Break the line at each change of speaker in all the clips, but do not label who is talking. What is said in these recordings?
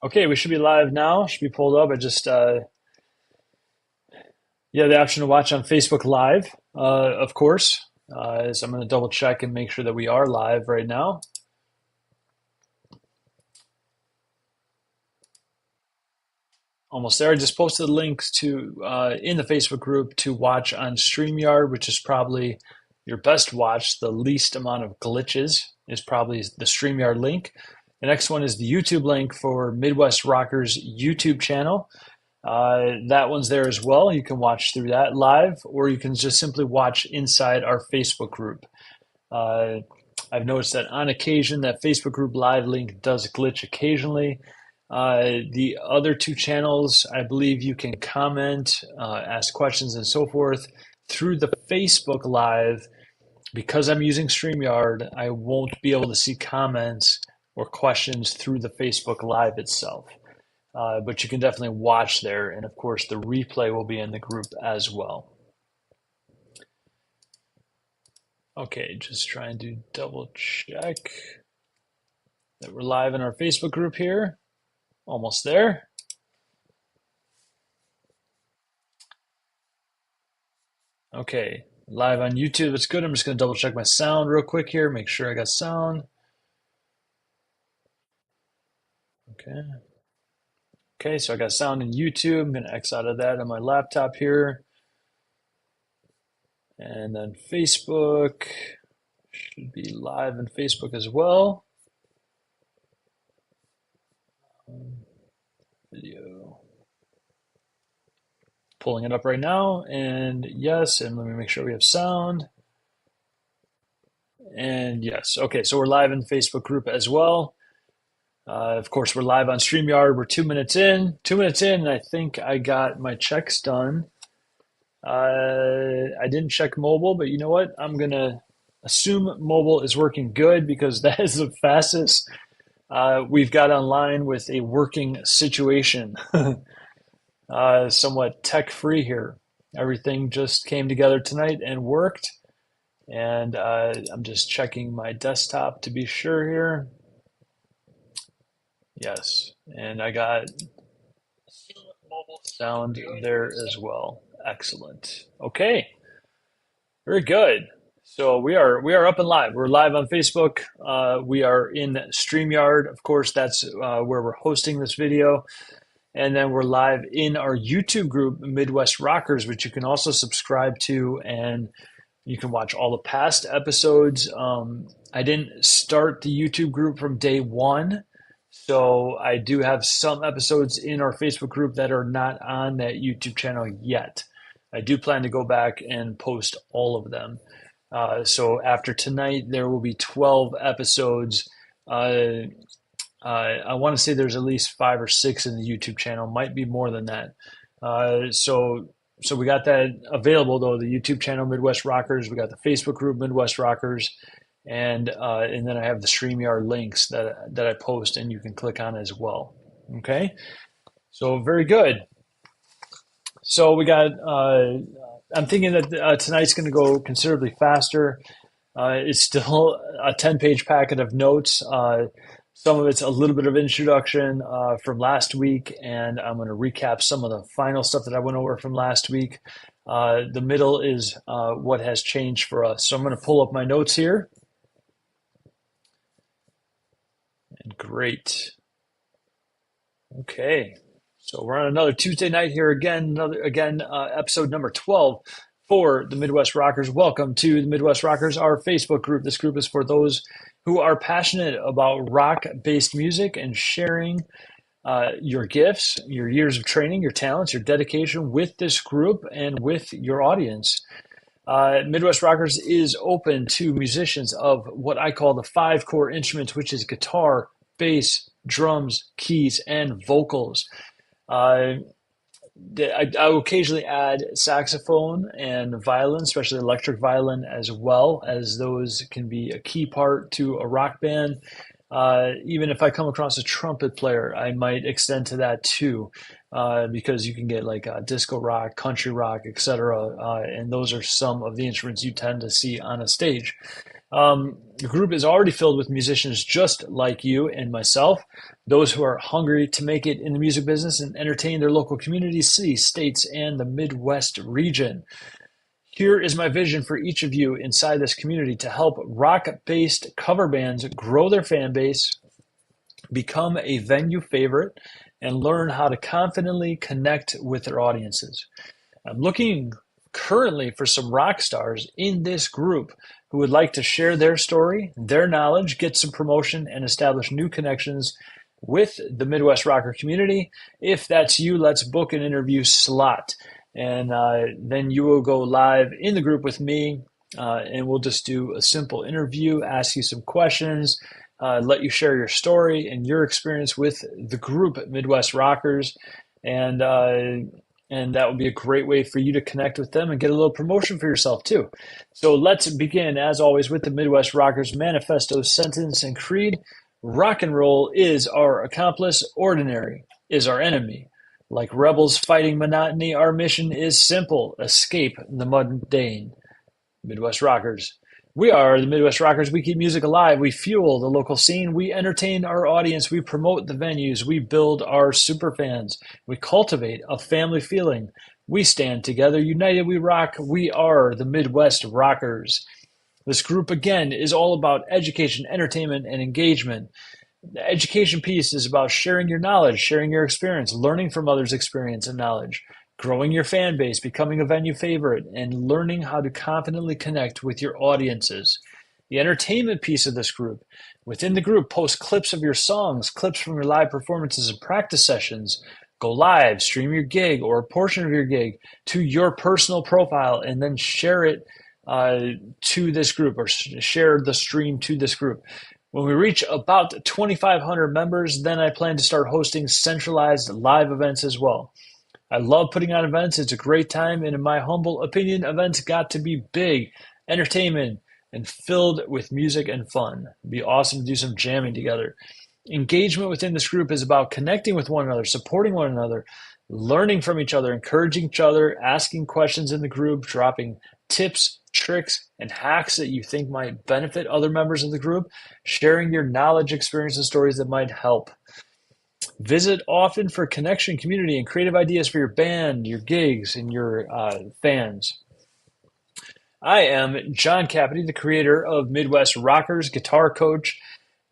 Okay, we should be live now. Should be pulled up. I just yeah, the option to watch on Facebook Live, of course. So I'm going to double check and make sure that we are live right now. Almost there. I just posted the links to in the Facebook group to watch on StreamYard, which is probably your best watch. The least amount of glitches is probably the StreamYard link. The next one is the YouTube link for Midwest Rockers YouTube channel. That one's there as well. You can watch through that live, or you can just simply watch inside our Facebook group. Uh, I've noticed that on occasion that Facebook group live link does glitch occasionally. The other two channels, I believe you can comment, ask questions, and so forth through the Facebook Live. Because I'm using StreamYard, I won't be able to see comments or questions through the Facebook Live itself. But you can definitely watch there. And of course, the replay will be in the group as well. Okay, just trying to double check that we're live in our Facebook group here. Almost there. Okay, live on YouTube. It's good. I'm just going to double check my sound real quick here, make sure I got sound. Okay. Okay, so I got sound in YouTube. I'm going to X out of that on my laptop here. And then Facebook should be live in Facebook as well. Video. Pulling it up right now. And yes, and let me make sure we have sound. And yes, okay, so we're live in the Facebook group as well. Of course, we're live on StreamYard. We're 2 minutes in. 2 minutes in, and I think I got my checks done. I didn't check mobile, but you know what? I'm going to assume mobile is working good because that is the fastest we've got online with a working situation. Somewhat tech-free here. Everything just came together tonight and worked. And I'm just checking my desktop to be sure here. Yes, and I got mobile sound there as well. Excellent. Okay, very good. So we are up and live. We're live on Facebook. We are in StreamYard. Of course, that's where we're hosting this video. And then we're live in our YouTube group, Midwest Rockers, which you can also subscribe to, and you can watch all the past episodes. I didn't start the YouTube group from day one. So I do have some episodes in our Facebook group that are not on that YouTube channel yet. I do plan to go back and post all of them. So after tonight, there will be 12 episodes. I want to say there's at least 5 or 6 in the YouTube channel, might be more than that. So we got that available though. The YouTube channel Midwest Rockers. We got the Facebook group Midwest Rockers, and then I have the StreamYard links that I post, and you can click on as well. Okay, so very good. So we got. I'm thinking that tonight's going to go considerably faster. It's still a 10-page packet of notes. Some of it's a little bit of introduction from last week, and I'm going to recap some of the final stuff that I went over from last week. The middle is what has changed for us. So I'm going to pull up my notes here. And great. Okay. So we're on another Tuesday night here again. Episode number 12 for the Midwest Rockers. Welcome to the Midwest Rockers, our Facebook group. This group is for those who are passionate about rock-based music and sharing your gifts, your years of training, your talents, your dedication with this group and with your audience. Midwest Rockers is open to musicians of what I call the 5 core instruments, which is guitar, bass, drums, keys, and vocals. I will occasionally add saxophone and violin, especially electric violin, as well, as those can be a key part to a rock band. Even if I come across a trumpet player, I might extend to that too, because you can get like disco rock, country rock, etc. And those are some of the instruments you tend to see on a stage. The group is already filled with musicians just like you and myself, those who are hungry to make it in the music business and entertain their local communities, cities, states, and the Midwest region. Here is my vision for each of you inside this community to help rock-based cover bands grow their fan base, become a venue favorite, and learn how to confidently connect with their audiences. I'm looking currently for some rock stars in this group who would like to share their story, their knowledge, get some promotion, and establish new connections with the Midwest rocker community. If that's you, let's book an interview slot. And then you will go live in the group with me, and we'll just do a simple interview, ask you some questions, let you share your story and your experience with the group Midwest Rockers. And that would be a great way for you to connect with them and get a little promotion for yourself too. So let's begin, as always, with the Midwest Rockers Manifesto, Sentence, and Creed. Rock and roll is our accomplice, ordinary is our enemy. Like rebels fighting monotony, our mission is simple: escape the mundane. Midwest Rockers. We are the Midwest Rockers. We keep music alive. We fuel the local scene. We entertain our audience. We promote the venues. We build our superfans. We cultivate a family feeling. We stand together. United we rock. We are the Midwest Rockers. This group, again, is all about education, entertainment, and engagement. The education piece is about sharing your knowledge, sharing your experience, learning from others' experience and knowledge, growing your fan base, becoming a venue favorite, and learning how to confidently connect with your audiences. The entertainment piece of this group. Within the group, post clips of your songs, clips from your live performances and practice sessions. Go live, stream your gig or a portion of your gig to your personal profile, and then share it to this group, or share the stream to this group. When we reach about 2,500 members, then I plan to start hosting centralized live events as well. I love putting on events. It's a great time. And in my humble opinion, events got to be big, entertainment, and filled with music and fun. It'd be awesome to do some jamming together. Engagement within this group is about connecting with one another, supporting one another, learning from each other, encouraging each other, asking questions in the group, dropping tips, tricks, and hacks that you think might benefit other members of the group, sharing your knowledge, experience, and stories that might help. Visit often for connection, community, and creative ideas for your band, your gigs, and your fans. I am John Cappity, the creator of Midwest Rockers, guitar coach,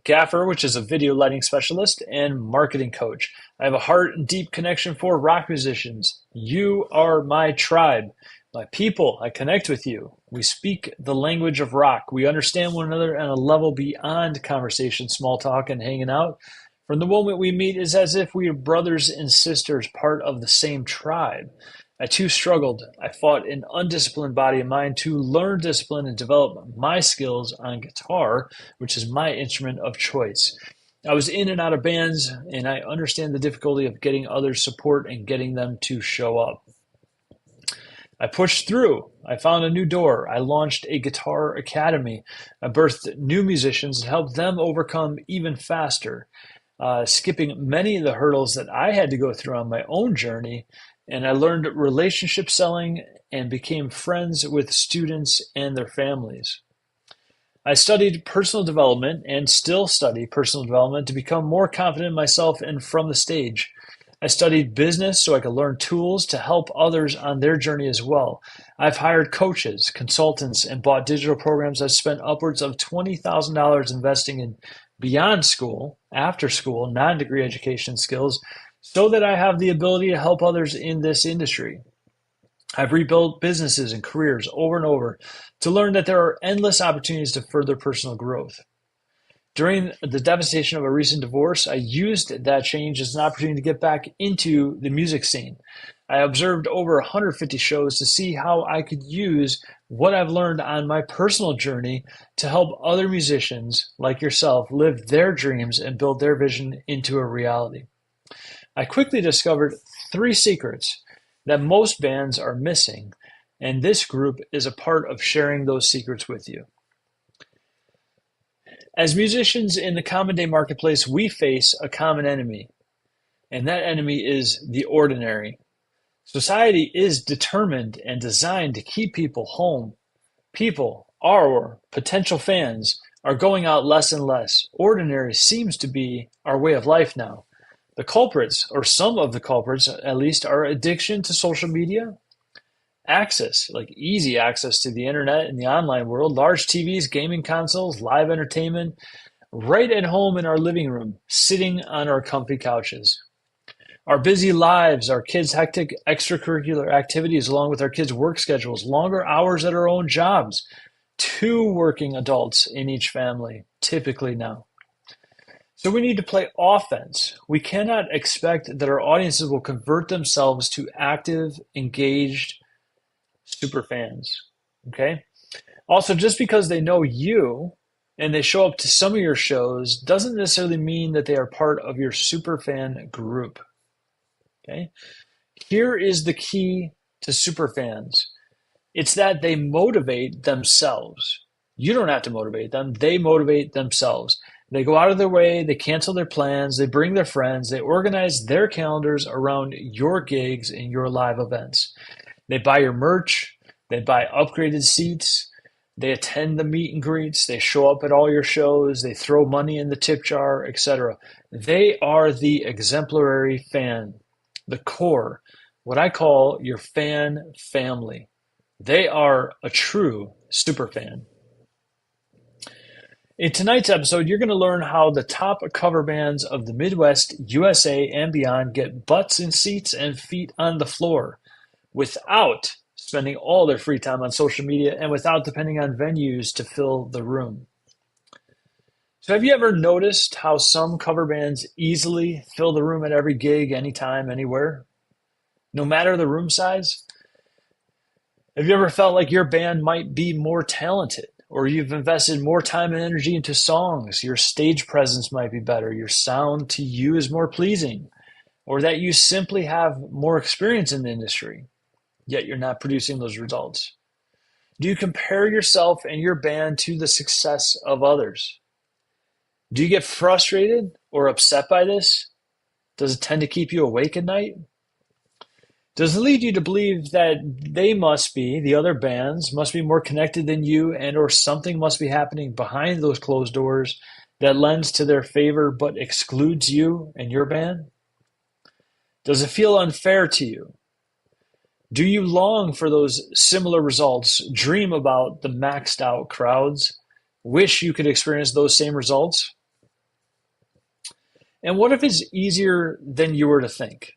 gaffer, which is a video lighting specialist, and marketing coach. I have a heart and deep connection for rock musicians. You are my tribe, my people. I connect with you. We speak the language of rock. We understand one another on a level beyond conversation, small talk, and hanging out. From the moment we meet, is as if we are brothers and sisters, part of the same tribe. I too struggled. I fought an undisciplined body and mind to learn discipline and develop my skills on guitar, which is my instrument of choice. I was in and out of bands, and I understand the difficulty of getting others' support and getting them to show up. I pushed through. I found a new door. I launched a guitar academy. I birthed new musicians and helped them overcome even faster. Skipping many of the hurdles that I had to go through on my own journey. And I learned relationship selling and became friends with students and their families. I studied personal development and still study personal development to become more confident in myself and from the stage. I studied business so I could learn tools to help others on their journey as well. I've hired coaches, consultants, and bought digital programs. I've spent upwards of $20,000 investing in beyond school, after school, non-degree education skills so that I have the ability to help others in this industry. I've rebuilt businesses and careers over and over to learn that there are endless opportunities to further personal growth. During the devastation of a recent divorce, I used that change as an opportunity to get back into the music scene. I observed over 150 shows to see how I could use what I've learned on my personal journey to help other musicians like yourself live their dreams and build their vision into a reality. I quickly discovered 3 secrets that most bands are missing, and this group is a part of sharing those secrets with you. As musicians in the common day marketplace, we face a common enemy, and that enemy is the ordinary. Society is determined and designed to keep people home. People Our potential fans are going out less and less. Ordinary seems to be our way of life now. The culprits, or some of the culprits at least, are addiction to social media, access, like easy access to the internet and the online world, large TVs, gaming consoles, live entertainment, right at home in our living room, sitting on our comfy couches. Our busy lives, our kids' hectic extracurricular activities, along with our kids' work schedules, longer hours at our own jobs, two working adults in each family, typically now. So we need to play offense. We cannot expect that our audiences will convert themselves to active, engaged super fans. Okay? Also, just because they know you and they show up to some of your shows doesn't necessarily mean that they are part of your super fan group. Okay? Here is the key to super fans. It's that they motivate themselves. You don't have to motivate them. They motivate themselves. They go out of their way, they cancel their plans, they bring their friends, they organize their calendars around your gigs and your live events. They buy your merch, they buy upgraded seats, they attend the meet and greets, they show up at all your shows, they throw money in the tip jar, etc. They are the exemplary fan, the core, what I call your fan family. They are a true super fan. In tonight's episode, you're going to learn how the top cover bands of the Midwest, USA, and beyond get butts in seats and feet on the floor without spending all their free time on social media and without depending on venues to fill the room. So have you ever noticed how some cover bands easily fill the room at every gig, anytime, anywhere, no matter the room size? Have you ever felt like your band might be more talented, or you've invested more time and energy into songs, your stage presence might be better, your sound to you is more pleasing, or that you simply have more experience in the industry, yet you're not producing those results? Do you compare yourself and your band to the success of others? Do you get frustrated or upset by this? Does it tend to keep you awake at night? Does it lead you to believe that the other bands must be more connected than you, and or something must be happening behind those closed doors that lends to their favor but excludes you and your band? Does it feel unfair to you? Do you long for those similar results, dream about the maxed out crowds, wish you could experience those same results? And what if it's easier than you were to think?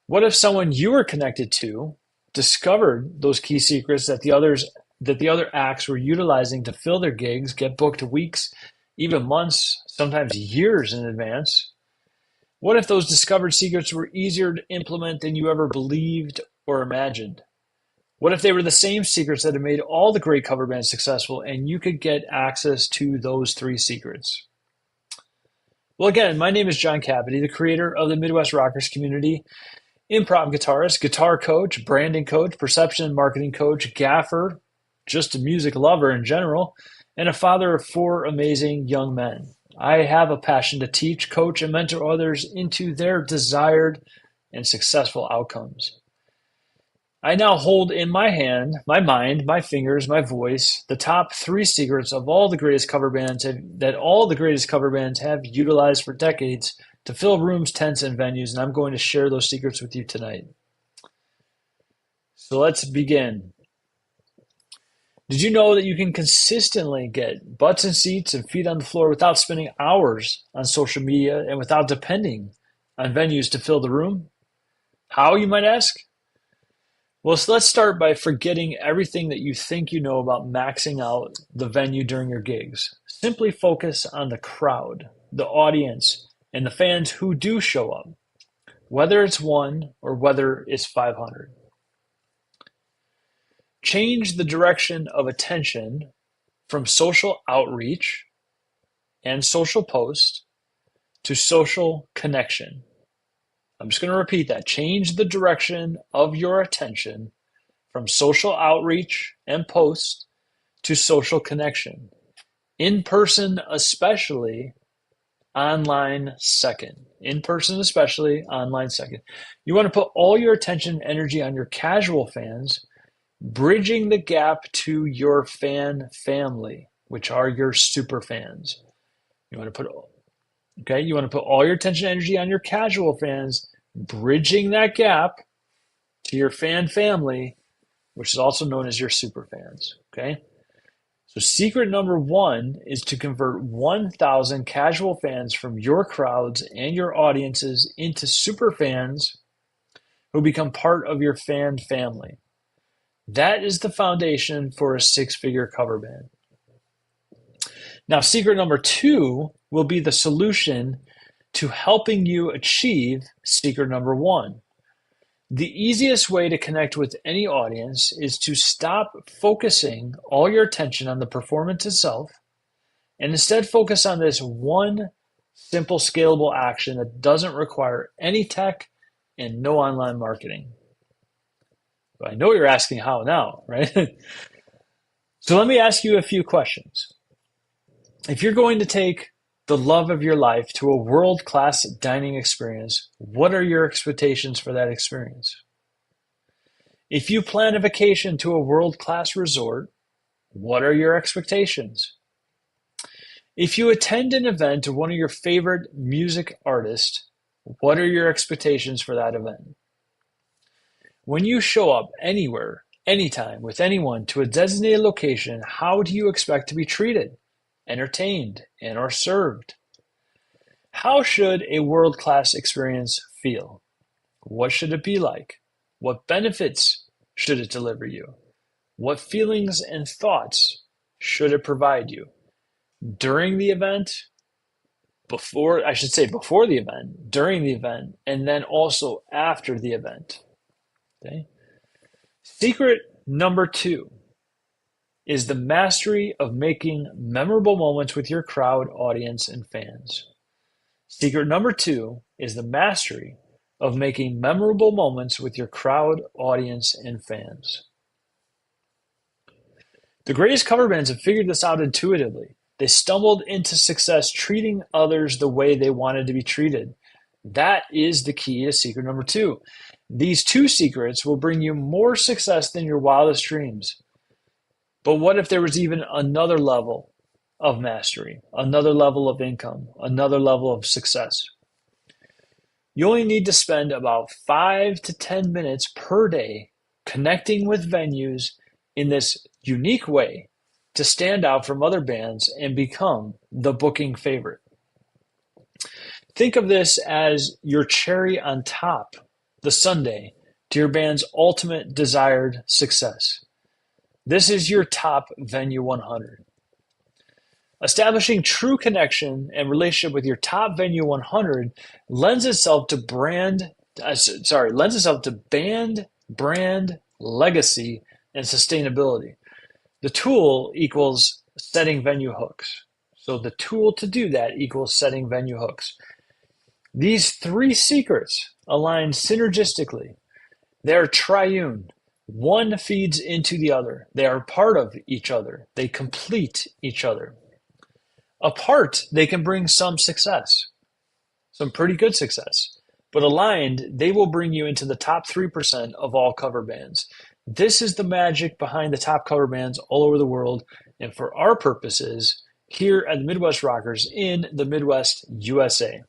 What if someone you were connected to discovered those key secrets that the other acts were utilizing to fill their gigs, get booked weeks, even months, sometimes years in advance? What if those discovered secrets were easier to implement than you ever believed or imagined? What if they were the same secrets that have made all the great cover bands successful and you could get access to those three secrets? Well, again, my name is John Capity, the creator of the Midwest Rockers community, improv guitarist, guitar coach, branding coach, perception and marketing coach, gaffer, just a music lover in general, and a father of four amazing young men. I have a passion to teach, coach, and mentor others into their desired and successful outcomes. I now hold in my hand, my mind, my fingers, my voice, the top three secrets of all the greatest cover bands have utilized for decades to fill rooms, tents, and venues, and I'm going to share those secrets with you tonight. So let's begin. Did you know that you can consistently get butts in seats and feet on the floor without spending hours on social media and without depending on venues to fill the room? How, you might ask? Well, so let's start by forgetting everything that you think you know about maxing out the venue during your gigs. Simply focus on the crowd, the audience, and the fans who do show up, whether it's one or whether it's 500. Change the direction of attention from social outreach and social post to social connection. I'm just going to repeat that. Change the direction of your attention from social outreach and post to social connection. In person, especially, online second. In person, especially, online second. You want to put all your attention and energy on your casual fans bridging the gap to your fan family, which are your super fans. You want to put you want to put all your attention and energy on your casual fans, bridging that gap to your fan family, which is also known as your super fans. Okay. So secret number one is to convert 1,000 casual fans from your crowds and your audiences into super fans who become part of your fan family. That is the foundation for a six-figure cover band. Now, secret number two will be the solution to helping you achieve secret number one. The easiest way to connect with any audience is to stop focusing all your attention on the performance itself and instead focus on this one simple scalable action that doesn't require any tech and no online marketing. I know you're asking how now, right? So let me ask you a few questions. If you're going to take the love of your life to a world-class dining experience, what are your expectations for that experience? If you plan a vacation to a world-class resort, what are your expectations? If you attend an event of one of your favorite music artists, what are your expectations for that event? When you show up anywhere, anytime, with anyone to a designated location, how do you expect to be treated, entertained, and or served? How should a world-class experience feel? What should it be like? What benefits should it deliver you? What feelings and thoughts should it provide you? During the event, before the event, during the event, and then also after the event. Okay. Secret number two is the mastery of making memorable moments with your crowd, audience, and fans. Secret number two is the mastery of making memorable moments with your crowd, audience, and fans. The greatest cover bands have figured this out intuitively. They stumbled into success treating others the way they wanted to be treated. That is the key to secret number two. These two secrets will bring you more success than your wildest dreams. But what if there was even another level of mastery, another level of income, another level of success? You only need to spend about 5 to 10 minutes per day connecting with venues in this unique way to stand out from other bands and become the booking favorite. Think of this as your cherry on top, the sundae, to your band's ultimate desired success. This is your top Venue 100. Establishing true connection and relationship with your top Venue 100 lends itself to band, brand, legacy, and sustainability. The tool equals setting venue hooks. So the tool to do that equals setting venue hooks. These three secrets align synergistically. They are triune. One feeds into the other. They are part of each other. They complete each other. Apart, they can bring some success, some pretty good success. But aligned, they will bring you into the top 3% of all cover bands. This is the magic behind the top cover bands all over the world. And for our purposes, here at the Midwest Rockers in the Midwest, USA.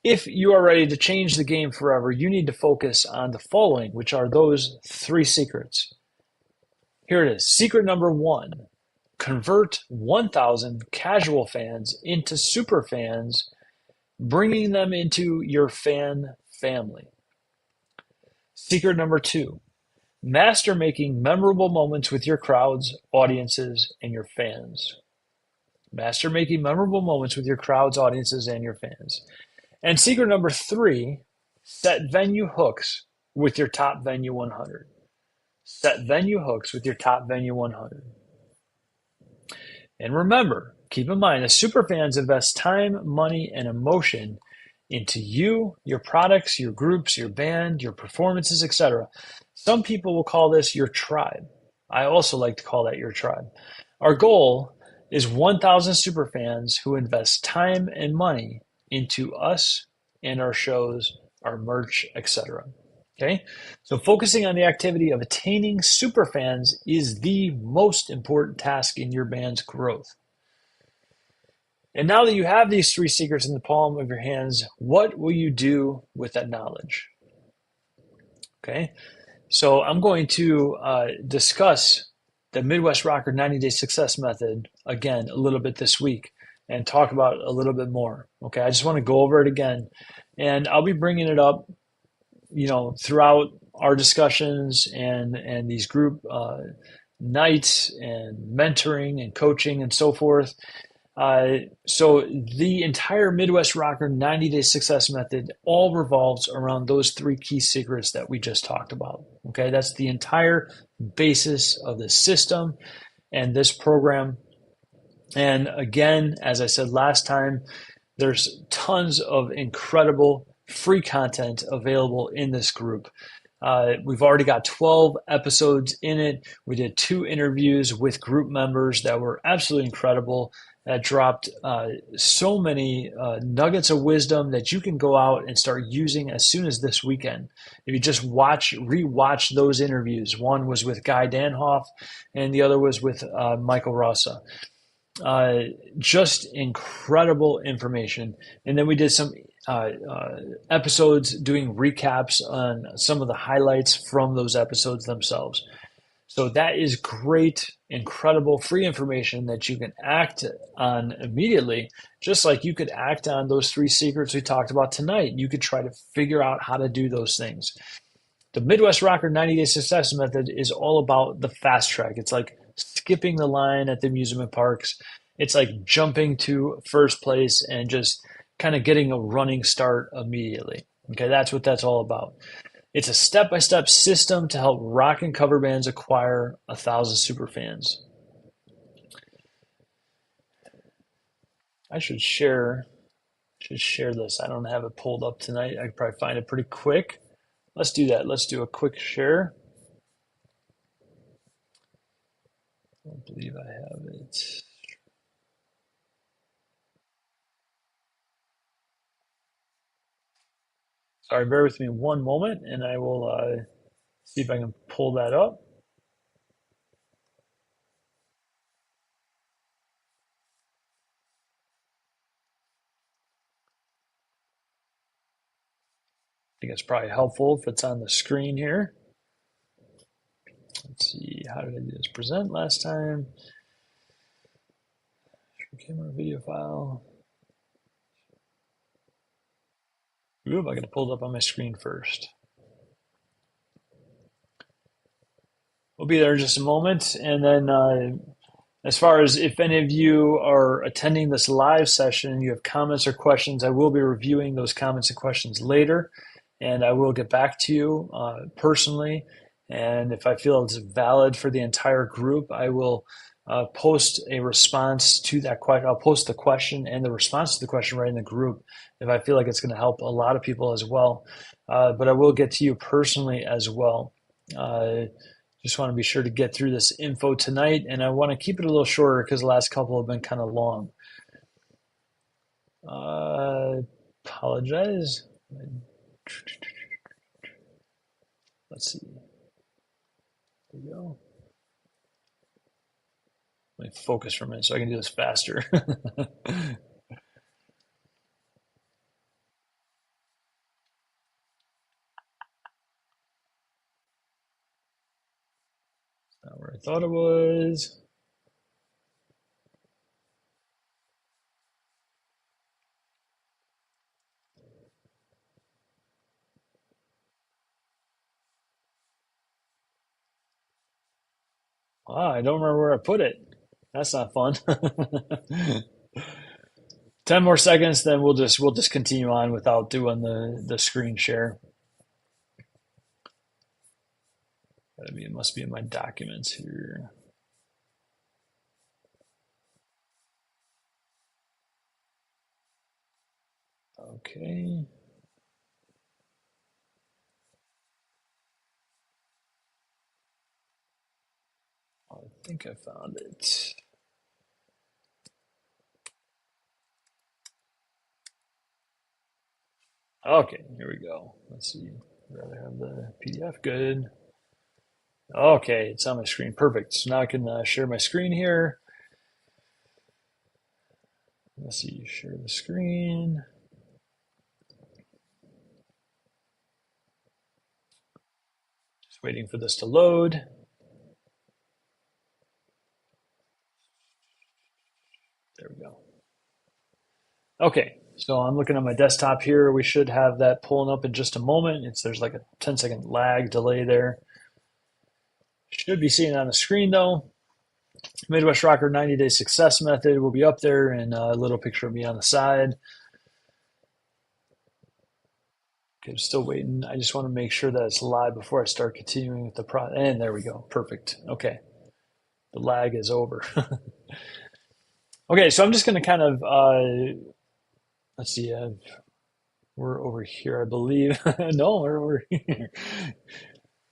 If you are ready to change the game forever, you need to focus on the following, which are those three secrets. Here it is. Secret number one, convert 1,000 casual fans into super fans, bringing them into your fan family. Secret number two, master making memorable moments with your crowds, audiences, and your fans. Master making memorable moments with your crowds, audiences, and your fans. And secret number three, set venue hooks with your top Venue 100. Set venue hooks with your top Venue 100. And remember, keep in mind that superfans invest time, money, and emotion into you, your products, your groups, your band, your performances, etc. Some people will call this your tribe. I also like to call that your tribe. Our goal is 1,000 superfans who invest time and money into us and our shows, our merch, etc. Okay, so focusing on the activity of attaining superfans is the most important task in your band's growth. And now that you have these three secrets in the palm of your hands, what will you do with that knowledge? Okay, so I'm going to discuss the Midwest Rocker 90 Day Success Method again a little bit this week and talk about it a little bit more. Okay, I just want to go over it again, and I'll be bringing it up, throughout our discussions and these group nights and mentoring and coaching and so forth. So the entire Midwest Rocker 90 Day Success Method all revolves around those three key secrets that we just talked about. Okay, that's the entire basis of the system and this program. And again, as I said last time, there's tons of incredible free content available in this group. We've already got 12 episodes in it. We did 2 interviews with group members that were absolutely incredible, that dropped so many nuggets of wisdom that you can go out and start using as soon as this weekend. If you just rewatch those interviews, one was with Guy Danhoff and the other was with Michael Rossa. Uh, just incredible information. And then we did some episodes doing recaps on some of the highlights from those episodes themselves. So that is great, incredible free information that you can act on immediately, just like you could act on those 3 secrets we talked about tonight. You could try to figure out how to do those things. The Midwest Rocker 90 Day Success Method is all about the fast track. It's like skipping the line at the amusement parks. It's like jumping to first place and just kind of getting a running start immediately. Okay, that's what that's all about. It's a step-by-step system to help rock and cover bands acquire 1,000 super fans. I should share this. I don't have it pulled up tonight. I could probably find it pretty quick. Let's do that. Let's do a quick share. I don't believe I have it. Sorry, bear with me one moment and I will see if I can pull that up. I think it's probably helpful if it's on the screen here. Let's see, how did I do this? Present last time. Camera video file. Oop, I got to pull it up on my screen first. We'll be there in just a moment. And then as far as if any of you are attending this live session, you have comments or questions, I will be reviewing those comments and questions later. And I will get back to you personally. And if I feel it's valid for the entire group, I will post a response to that question. I'll post the question and the response to the question right in the group if I feel like it's going to help a lot of people as well. But I will get to you personally as well. Just want to be sure to get through this info tonight, and I want to keep it a little shorter because the last couple have been kind of long. Apologize. Let's see. There we go. Let me focus for a minute so I can do this faster. Not where I thought it was. I don't remember where I put it. That's not fun. 10 more seconds, then we'll just continue on without doing the screen share. It must be in my documents here. Okay. I think I found it. Okay, here we go. Let's see. I'd rather have the PDF. Good. Okay, it's on my screen. Perfect. So now I can share my screen here. Let's see, share the screen. Just waiting for this to load. There we go. Okay, so I'm looking at my desktop here. We should have that pulling up in just a moment. There's like a 10-second lag delay there. Should be seeing it on the screen though. Midwest Rocker 90-day success method will be up there, and a little picture of me on the side. Okay, I'm still waiting. I just want to make sure that it's live before I start continuing with the and there we go. Perfect. Okay. The lag is over. Okay, so I'm just going to kind of, let's see, we're over here, I believe. No, we're over here.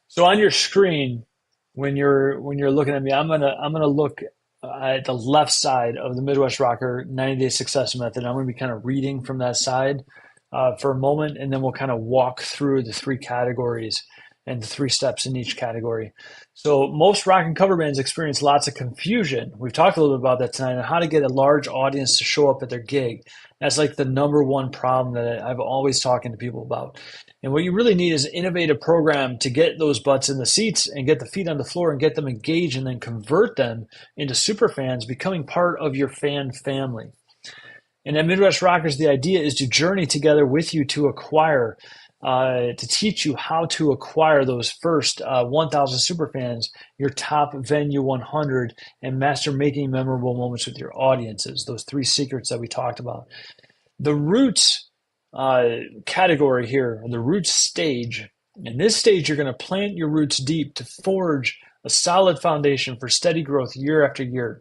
So on your screen, when you're looking at me, I'm gonna look at the left side of the Midwest Rocker 90-day success method. I'm gonna be kind of reading from that side for a moment, and then we'll kind of walk through the three categories and the three steps in each category. So most rock and cover bands experience lots of confusion. We've talked a little bit about that tonight on how to get a large audience to show up at their gig. That's like the number one problem that I've always talking to people about. And what you really need is an innovative program to get those butts in the seats and get the feet on the floor and get them engaged and then convert them into super fans, becoming part of your fan family. And at Midwest Rockers, the idea is to journey together with you to acquire, to teach you how to acquire those first 1,000 superfans, your top venue 100, and master making memorable moments with your audiences. Those three secrets that we talked about. The roots category here, the roots stage. In this stage, you're going to plant your roots deep to forge a solid foundation for steady growth year after year.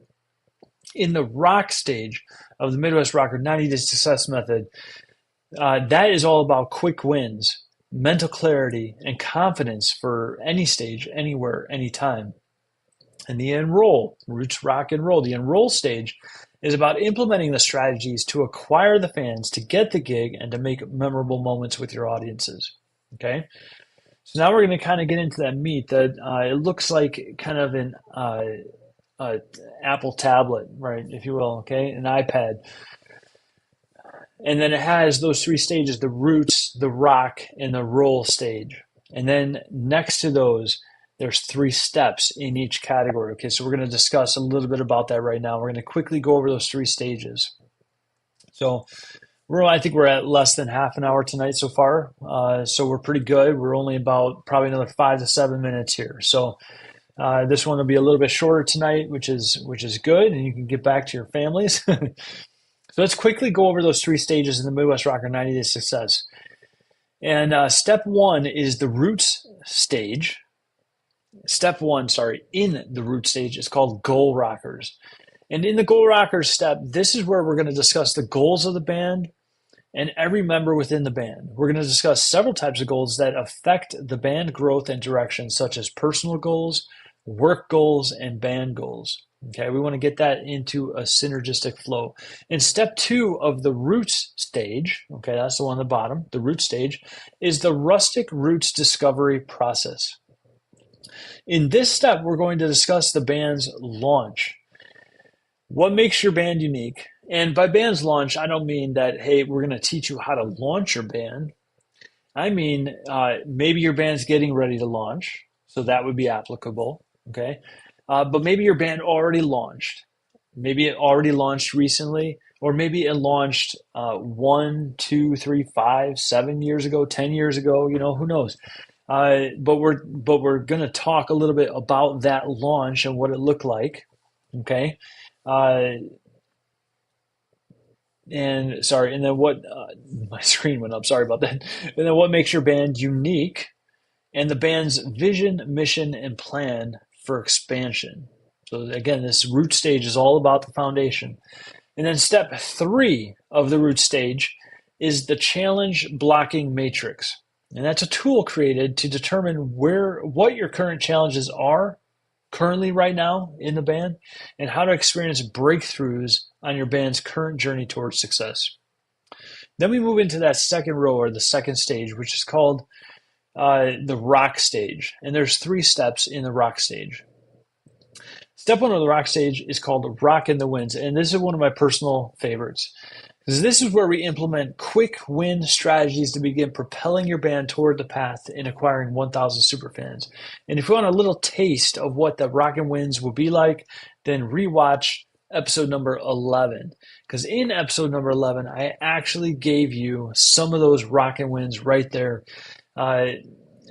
In the rock stage of the Midwest Rocker 90-day success method, that is all about quick wins, mental clarity, and confidence for any stage, anywhere, anytime. And the enroll, roots rock and roll, the enroll stage is about implementing the strategies to acquire the fans, to get the gig, and to make memorable moments with your audiences. Okay? So now we're going to kind of get into that meat that it looks like kind of an Apple tablet, right, if you will, okay, an iPad. And then it has those three stages, the roots, the rock, and the roll stage. And then next to those, there's three steps in each category. Okay, so we're going to discuss a little bit about that right now. We're going to quickly go over those three stages. So I think we're at less than half an hour tonight so far. So we're pretty good. We're only about probably another 5 to 7 minutes here. So this one will be a little bit shorter tonight, which is good, and you can get back to your families. So let's quickly go over those three stages in the Midwest Rocker 90-day success. And step one is the roots stage. Step one, in the root stage is called goal rockers. And in the goal rockers step, this is where we're going to discuss the goals of the band and every member within the band. We're going to discuss several types of goals that affect the band growth and direction, such as personal goals, work goals, and band goals. Okay, we want to get that into a synergistic flow. In step two of the roots stage, okay, that's the one on the bottom, the root stage, is the rustic roots discovery process. In this step, we're going to discuss the band's launch. What makes your band unique? And by band's launch, I don't mean that, hey, we're going to teach you how to launch your band. I mean, maybe your band's getting ready to launch, so that would be applicable, okay? But maybe your band already launched. Maybe it already launched recently, or maybe it launched 1, 2, 3, 5, 7 years ago, 10 years ago, who knows? But we're going to talk a little bit about that launch and what it looked like, okay? And then what, my screen went up, sorry about that. And then what makes your band unique, and the band's vision, mission, and plan for expansion. So again, this root stage is all about the foundation. And then step three of the root stage is the challenge blocking matrix. And that's a tool created to determine what your current challenges are currently right now in the band and how to experience breakthroughs on your band's current journey towards success. Then we move into that second row, or the second stage, which is called the rock stage. And there's 3 steps in the rock stage. Step 1 of the rock stage is called Rock in the Winds. And this is one of my personal favorites. Because this is where we implement quick win strategies to begin propelling your band toward the path in acquiring 1,000 superfans. And if you want a little taste of what the Rockin' Wins will be like, then rewatch episode number 11. Because in episode number 11, I actually gave you some of those Rockin' Wins right there.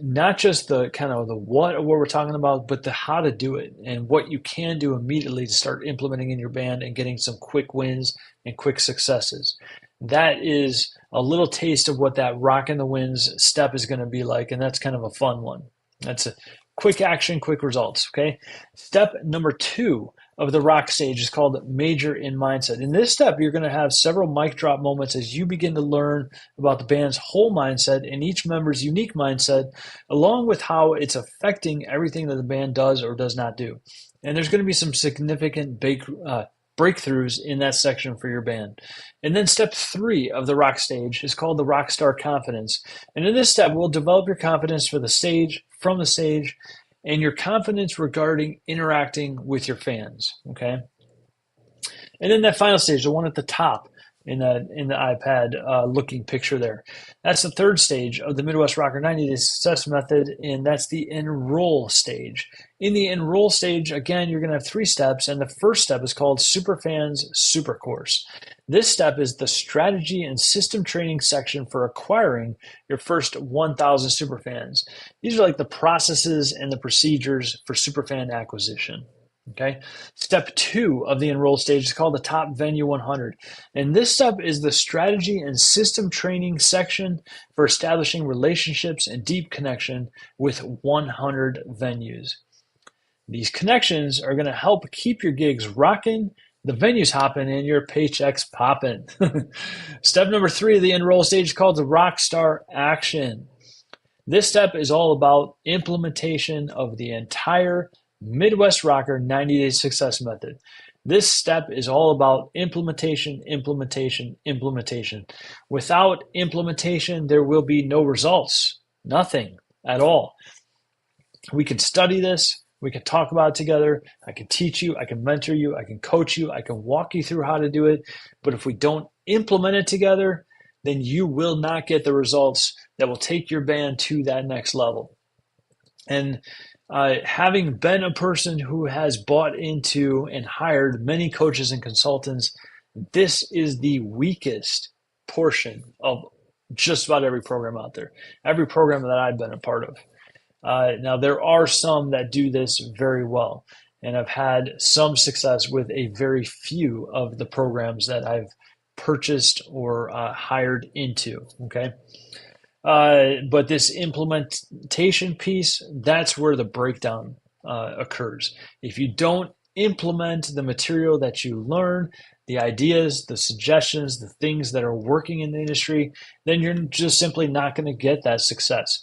Not just the kind of the what we're talking about, but the how to do it and what you can do immediately to start implementing in your band and getting some quick wins and quick successes. That is a little taste of what that Rock in the Winds step is going to be like, and that's kind of a fun one. That's a quick action, quick results, okay? Step number 2 of the rock stage is called Major in Mindset. In this step, you're going to have several mic drop moments as you begin to learn about the band's whole mindset and each member's unique mindset, along with how it's affecting everything that the band does or does not do. And there's going to be some significant breakthroughs in that section for your band. And then step 3 of the rock stage is called the Rockstar Confidence. And in this step, we'll develop your confidence for the stage, from the stage, and your confidence regarding interacting with your fans, okay? And then that final stage, the one at the top in the iPad looking picture there, that's the 3rd stage of the Midwest Rocker 90-Day Success Method, and that's the enroll stage. In the enroll stage, again, you're going to have 3 steps, and the first step is called Superfans Super Course. This step is the strategy and system training section for acquiring your first 1,000 superfans. These are like the processes and the procedures for superfan acquisition. Okay. Step 2 of the enroll stage is called the Top Venue 100. And this step is the strategy and system training section for establishing relationships and deep connection with 100 venues. These connections are going to help keep your gigs rocking, the venues hopping, and your paychecks popping. Step number 3 of the enroll stage is called the Rockstar Action. This step is all about implementation of the entire Midwest Rocker 90-Day Success Method. This step is all about implementation, implementation, implementation. Without implementation, there will be no results, nothing at all. We can study this. We can talk about it together. I can teach you. I can mentor you. I can coach you. I can walk you through how to do it. But if we don't implement it together, then you will not get the results that will take your band to that next level. And having been a person who has bought into and hired many coaches and consultants, this is the weakest portion of just about every program out there, every program that I've been a part of. Now, there are some that do this very well, and I've had some success with a very few of the programs that I've purchased or hired into, okay? But this implementation piece, that's where the breakdown occurs. If you don't implement the material that you learn, the ideas, the suggestions, the things that are working in the industry, then you're just simply not going to get that success.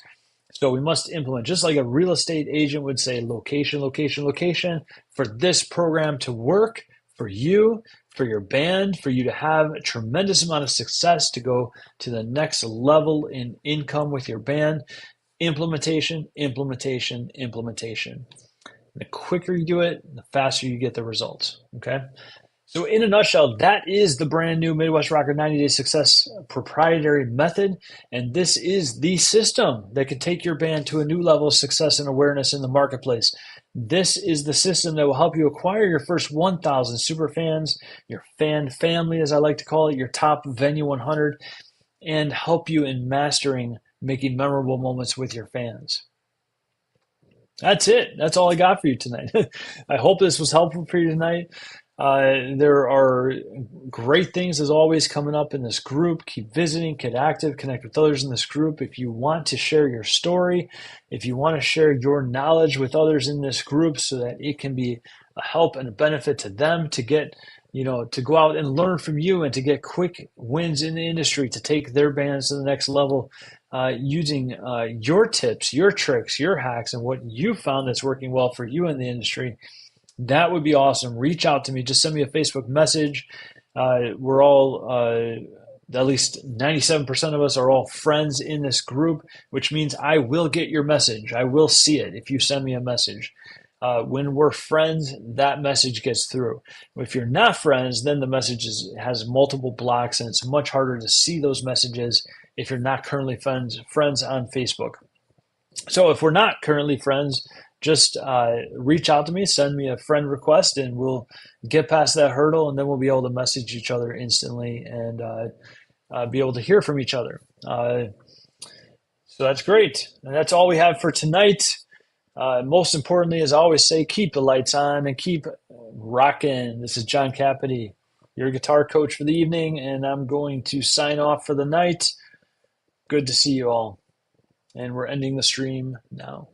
So we must implement, just like a real estate agent would say, location, location, location, for this program to work for you, for your band, for you to have a tremendous amount of success, to go to the next level in income with your band. Implementation, implementation, implementation. The quicker you do it, the faster you get the results, okay? So in a nutshell, that is the brand new Midwest Rocker 90-Day Success proprietary method. And this is the system that can take your band to a new level of success and awareness in the marketplace. This is the system that will help you acquire your first 1,000 super fans, your fan family, as I like to call it, your top venue 100, and help you in mastering making memorable moments with your fans. That's it. That's all I got for you tonight. I hope this was helpful for you tonight. There are great things, as always, coming up in this group. Keep visiting, get active, connect with others in this group. If you want to share your story, if you want to share your knowledge with others in this group so that it can be a help and a benefit to them to get, to go out and learn from you and to get quick wins in the industry to take their bands to the next level, using your tips, your tricks, your hacks, and what you found that's working well for you in the industry, that would be awesome. Reach out to me. Just send me a Facebook message. We're all at least 97% of us are all friends in this group, which means I will get your message. I will see it if you send me a message. When we're friends, that message gets through. If you're not friends, then the message has multiple blocks and it's much harder to see those messages if you're not currently friends on Facebook. So if we're not currently friends, just reach out to me, send me a friend request, and we'll get past that hurdle, and then we'll be able to message each other instantly and be able to hear from each other. So that's great. And that's all we have for tonight. Most importantly, as I always say, keep the lights on and keep rocking. This is John Capity, your guitar coach for the evening, and I'm going to sign off for the night. Good to see you all. And we're ending the stream now.